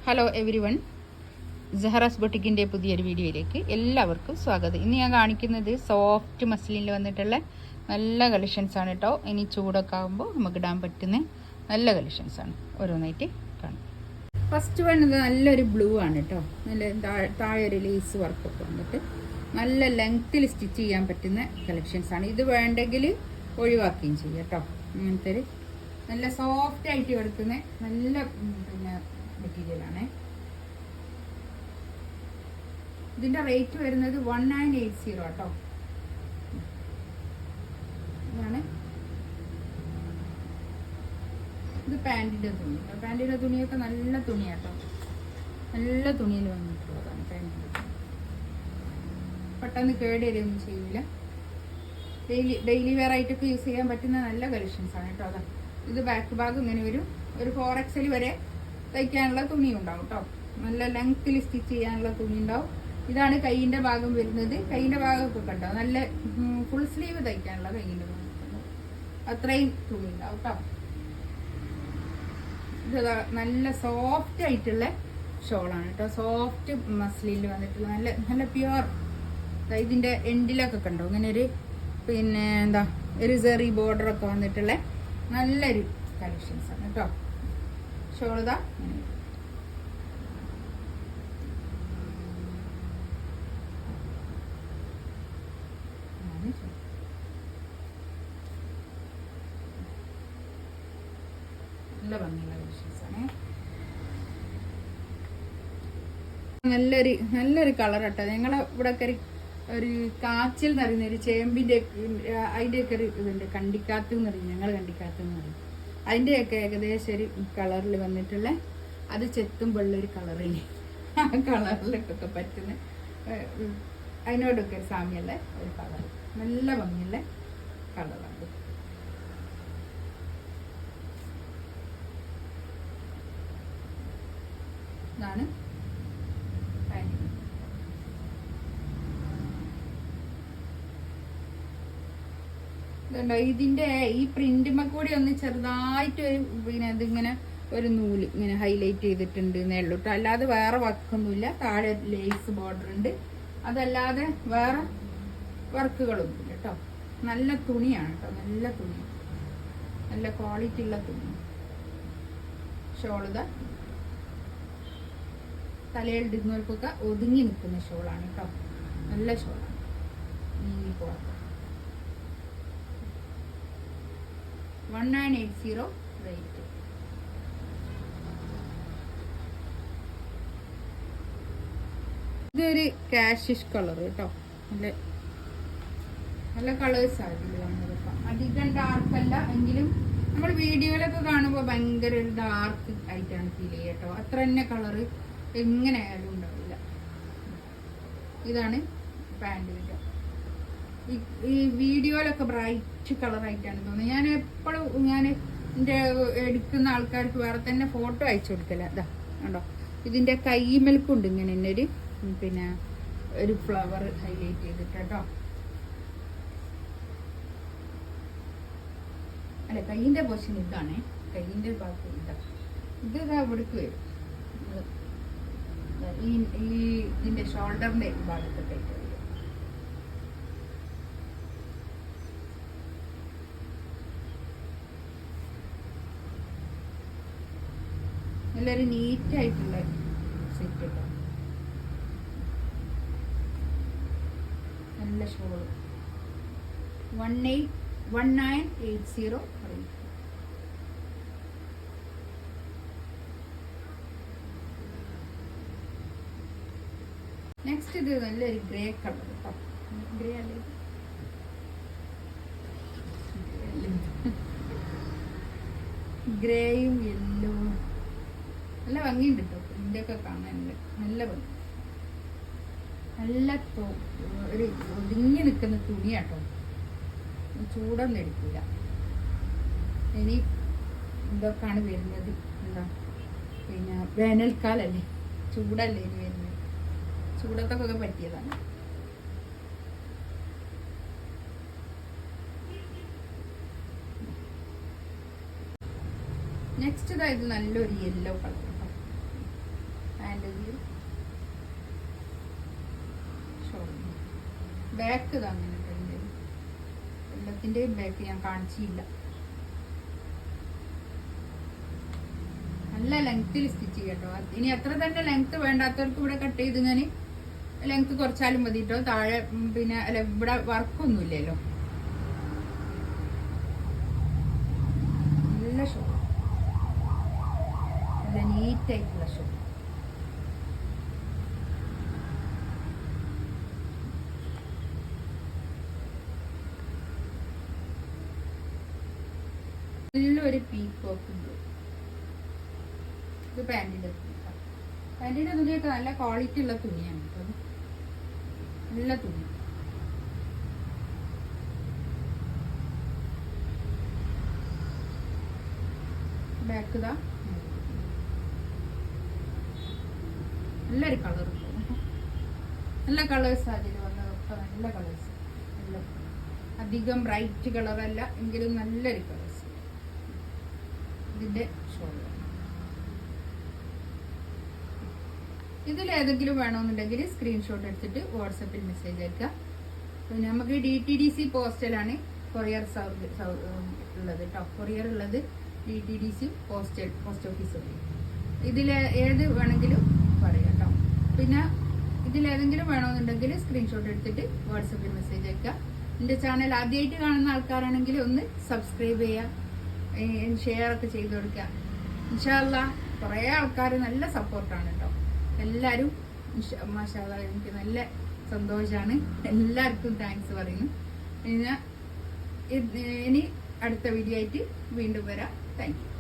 Hello every one, സഹറാസ് ബൊട്ടിക്കിൻ്റെ പുതിയൊരു വീഡിയോയിലേക്ക് എല്ലാവർക്കും സ്വാഗതം. ഇന്ന് ഞാൻ കാണിക്കുന്നത് സോഫ്റ്റ് മസ്ലിനിൽ വന്നിട്ടുള്ള നല്ല കളക്ഷൻസാണ് കേട്ടോ. ഇനി ചൂടൊക്കെ ആകുമ്പോൾ നമുക്ക് ഇടാൻ പറ്റുന്ന നല്ല കളക്ഷൻസാണ്. ഓരോന്നായിട്ട് കാണാം. ഫസ്റ്റ് വൺ ഇത് നല്ലൊരു ബ്ലൂ ആണ് കേട്ടോ. നല്ല താഴെ ഒരു ലേസ് വർക്കൊക്കെ വന്നിട്ട് നല്ല ലെങ്ത്തിൽ സ്റ്റിച്ച് ചെയ്യാൻ പറ്റുന്ന കളക്ഷൻസാണ്. ഇത് വേണ്ടെങ്കിൽ ഒഴിവാക്കുകയും ചെയ്യാം കേട്ടോ. അങ്ങനത്തെ ഒരു നല്ല സോഫ്റ്റ് ആയിട്ട് എടുക്കുന്ന നല്ല മെറ്റീരിയലാണ്. ഇതിന്റെ റേറ്റ് വരുന്നത് 1980 കേട്ടോ. ഇതാണ് ഇത് പാൻറ്റിന്റെ തുണി. പാൻറ്റിന്റെ തുണിയൊക്കെ നല്ല തുണിയാട്ടോ. നല്ല തുണിയിൽ വന്നിട്ടുള്ളതാണ് പാൻറ്റിന്റെ തുണി. പെട്ടെന്ന് കേടുവരികയൊന്നും ചെയ്യില്ല. ഡെയിലി വെയർ ആയിട്ടൊക്കെ യൂസ് ചെയ്യാൻ പറ്റുന്ന നല്ല കളക്ഷൻസ് ആണ് കേട്ടോ. അതാ ഇത് ബാക്ക് ഭാഗം ഇങ്ങനെ വരും. ഒരു 4XL വരെ തയ്ക്കാനുള്ള തുണി ഉണ്ടാവും കേട്ടോ. നല്ല ലെങ്ത്തിൽ സ്റ്റിച്ച് ചെയ്യാനുള്ള തുണി ഉണ്ടാവും. ഇതാണ് കൈയിന്റെ ഭാഗം വരുന്നത്. കൈയിന്റെ ഭാഗമൊക്കെ കണ്ടോ, നല്ല ഫുൾ സ്ലീവ് തയ്ക്കാനുള്ള കൈയിന്റെ ഭാഗം അത്രയും തുണി ഉണ്ടാവും കേട്ടോ. ഇത് നല്ല സോഫ്റ്റ് ആയിട്ടുള്ള ഷോളാണ് കേട്ടോ. സോഫ്റ്റ് മസ്ലിനിൽ വന്നിട്ടുള്ള നല്ല നല്ല പ്യുവർ. ഇതിന്റെ എൻഡിലൊക്കെ കണ്ടോ ഇങ്ങനെ ഒരു എന്താ ഒരു സെറി ബോർഡർ ഒക്കെ വന്നിട്ടുള്ള നല്ലൊരു കളക്ഷൻസ് ആണ് കേട്ടോ. ഷോൾദാ നല്ല ഭംഗിയുള്ള കളക്ഷൻസ് ആണ്. നല്ലൊരു കളർ കേട്ടോ. ഞങ്ങളെ ഇവിടെ ഒരു കാച്ചിൽ എന്ന് പറയുന്ന ഒരു ചേമ്പിന്റെ അതിന്റെയൊക്കെ ഒരു ഇതുണ്ട്. കണ്ടിക്കാത്ത് എന്ന് പറയും, ഞങ്ങൾ കണ്ടിക്കാത്ത് എന്ന് പറയും. അതിന്റെയൊക്കെ ഏകദേശം ഒരു കളറിൽ വന്നിട്ടുള്ള, അത് ചെത്തുമ്പോഴുള്ളൊരു കളറില്ലേ, ആ കളറിലൊക്കെ പറ്റുന്ന അതിനോടൊക്കെ ഒരു സാമ്യമുള്ള ഒരു കളർ. നല്ല ഭംഗിയുള്ള കളറാണ്. ഇതാണ് ഇതിന്റെ ഈ പ്രിന്റുമ്മ കൂടി ഒന്ന് ചെറുതായിട്ട് ഒരു ഇതിങ്ങനെ ഒരു നൂല് ഇങ്ങനെ ഹൈലൈറ്റ് ചെയ്തിട്ടുണ്ട് എന്നേ ഉള്ളൂ കേട്ടോ. അല്ലാതെ വേറെ വർക്കൊന്നുമില്ല. താഴെ ലേസ് ബോർഡർ ഉണ്ട്. അതല്ലാതെ വേറെ വർക്കുകളൊന്നുമില്ല കേട്ടോ. നല്ല തുണിയാണ് കേട്ടോ. നല്ല തുണി, നല്ല ക്വാളിറ്റി ഉള്ള തുണി. ഷോളിത തലയിൽ ഇടുന്നവർക്കൊക്കെ ഒതുങ്ങി നിൽക്കുന്ന ഷോളാണ് കേട്ടോ. നല്ല ഷോളാണ്. നീങ്ങിപ്പോവാം. 1980 റേറ്റ്. ഇതൊരു കാഷിഷ് കളർ കേട്ടോ. നല്ല നല്ല കളേഴ്സ് ആയിരുന്നു വന്നത്. അധികം ഡാർക്ക് അല്ല എങ്കിലും നമ്മൾ വീഡിയോയിലൊക്കെ കാണുമ്പോൾ ഭയങ്കര ഒരു ഡാർക്ക് ആയിട്ടാണ് ഫീൽ ചെയ്യുക കേട്ടോ. അത്ര തന്നെ കളറ് എങ്ങനെ ആയാലും ഉണ്ടാവില്ല. ഇതാണ് പാൻറ് കേട്ടോ. ഈ വീഡിയോയിലൊക്കെ ബ്രൈറ്റ് കളറായിട്ടാണ് തോന്നുന്നത്. ഞാൻ എപ്പോഴും എൻ്റെ എടുക്കുന്ന ആൾക്കാർക്ക് വേറെ തന്നെ ഫോട്ടോ അയച്ചു കൊടുക്കല. അതാ കണ്ടോ, ഇതിൻ്റെ കൈമൽക്കുണ്ട് ഇങ്ങനെ തന്നെ ഒരു ഫ്ലവർ ഹൈലൈറ്റ് ചെയ്തിട്ട് കേട്ടോ. അല്ല, കൈയിൻ്റെ പോർഷൻ ഇതാണ്. കൈയിൻ്റെ ഭാഗത്ത് ഇത് ഇതാ ഇവിടേക്ക് വരും. ഇതിൻ്റെ ഷോൾഡറിൻ്റെ ഭാഗത്തൊക്കെ വരും. നല്ലൊരു നീറ്റായിട്ടുള്ള സെറ്റ് കേട്ടോ. നല്ല ഷോള് 1980 റേറ്റ്. നെക്സ്റ്റ് ഇത് നല്ലൊരു ഗ്രേ കളർ കേട്ടോ. ഗ്രേ അല്ലേ, ഗ്രേയും യെല്ലോവും നല്ല ഭംഗിയുണ്ട് കേട്ടോ. ഇതിൻ്റെയൊക്കെ കാണാനുണ്ട്. നല്ല ഭംഗി. നല്ല ഒരു ഒതുങ്ങി നിൽക്കുന്ന തുണിയാട്ടോ. ചൂടൊന്നും എടുക്കില്ല. ഇനി ഇതൊക്കെയാണ് വരുന്നത്. എന്താ വേനൽക്കാലല്ലേ, ചൂടല്ലേ ഇനി വരുന്നത്. ചൂടത്തൊക്കെ പറ്റിയതാണ്. നെക്സ്റ്റ് ഇതായത് നല്ലൊരു യെല്ലോ കളർ. വേണ്ടത്. ബാക്ക് തന്നെ എല്ലാത്തിൻ്റെയും ബാക്ക് ഞാൻ കാണിച്ചില്ല. നല്ല ലെങ്ത്തിൽ സ്റ്റിച്ച് ചെയ്യട്ടോ. ഇനി എത്ര തന്നെ ലെങ്ത് വേണ്ടാത്തവർക്ക് ഇവിടെ കട്ട് ചെയ്ത് ഞാൻ ലെങ്ത് കുറച്ചാലും മതി കേട്ടോ. താഴെ പിന്നെ അല്ല ഇവിടെ വർക്കൊന്നും ഇല്ലല്ലോ. നല്ല ഷോ, നല്ല നീറ്റായിട്ടുള്ള ഷോ. നല്ലൊരു പീക്കോക്ക് ഉണ്ട്. ഇത് പാൻറ്റിൻ്റെ തുണിയൊക്കെ നല്ല ക്വാളിറ്റി ഉള്ള തുണിയാണ് കേട്ടോ. നല്ല തുണി. ബാക്ക് ഇതാ നല്ലൊരു കളർ. നല്ല കളേഴ്സ് അതിൽ വന്നതൊക്കെ നല്ല കളേഴ്സ്. അധികം ബ്രൈറ്റ് കളറല്ല എങ്കിലും നല്ലൊരു കളേഴ്സ്. ഇതിന്റെ ഷോൾഡർ. ഇതിലേതെങ്കിലും വേണമെന്നുണ്ടെങ്കിൽ സ്ക്രീൻഷോട്ട് എടുത്തിട്ട് വാട്സപ്പിൽ മെസ്സേജ് അയക്കുക. പിന്നെ നമുക്ക് DTDC പോസ്റ്റലാണ് കൊറിയർ ഉള്ളത് കേട്ടോ. കൊറിയർ ഉള്ളത് DTDC പോസ്റ്റ് ഓഫീസ്. ഇതിൽ ഏത് വേണമെങ്കിലും പറയാം കേട്ടോ. പിന്നെ ഇതിലേതെങ്കിലും വേണമെന്നുണ്ടെങ്കിൽ സ്ക്രീൻഷോട്ട് എടുത്തിട്ട് വാട്സപ്പിൽ മെസ്സേജ് അയക്കുക. എൻ്റെ ചാനൽ ആദ്യമായിട്ട് കാണുന്ന ആൾക്കാരാണെങ്കിൽ ഒന്ന് സബ്സ്ക്രൈബ് ചെയ്യുക, ഷെയർ ഒക്കെ ചെയ്ത് കൊടുക്കുക. ഇൻഷാ അല്ലാഹ് കുറേ ആൾക്കാർ നല്ല സപ്പോർട്ടാണ് കേട്ടോ. എല്ലാവരും മാഷാ അല്ലാഹ് എനിക്ക് നല്ല സന്തോഷമാണ്. എല്ലാവർക്കും താങ്ക്സ് പറയുന്നു. ഇനി അടുത്ത വീഡിയോ ആയിട്ട് വീണ്ടും വരാം. Thank you.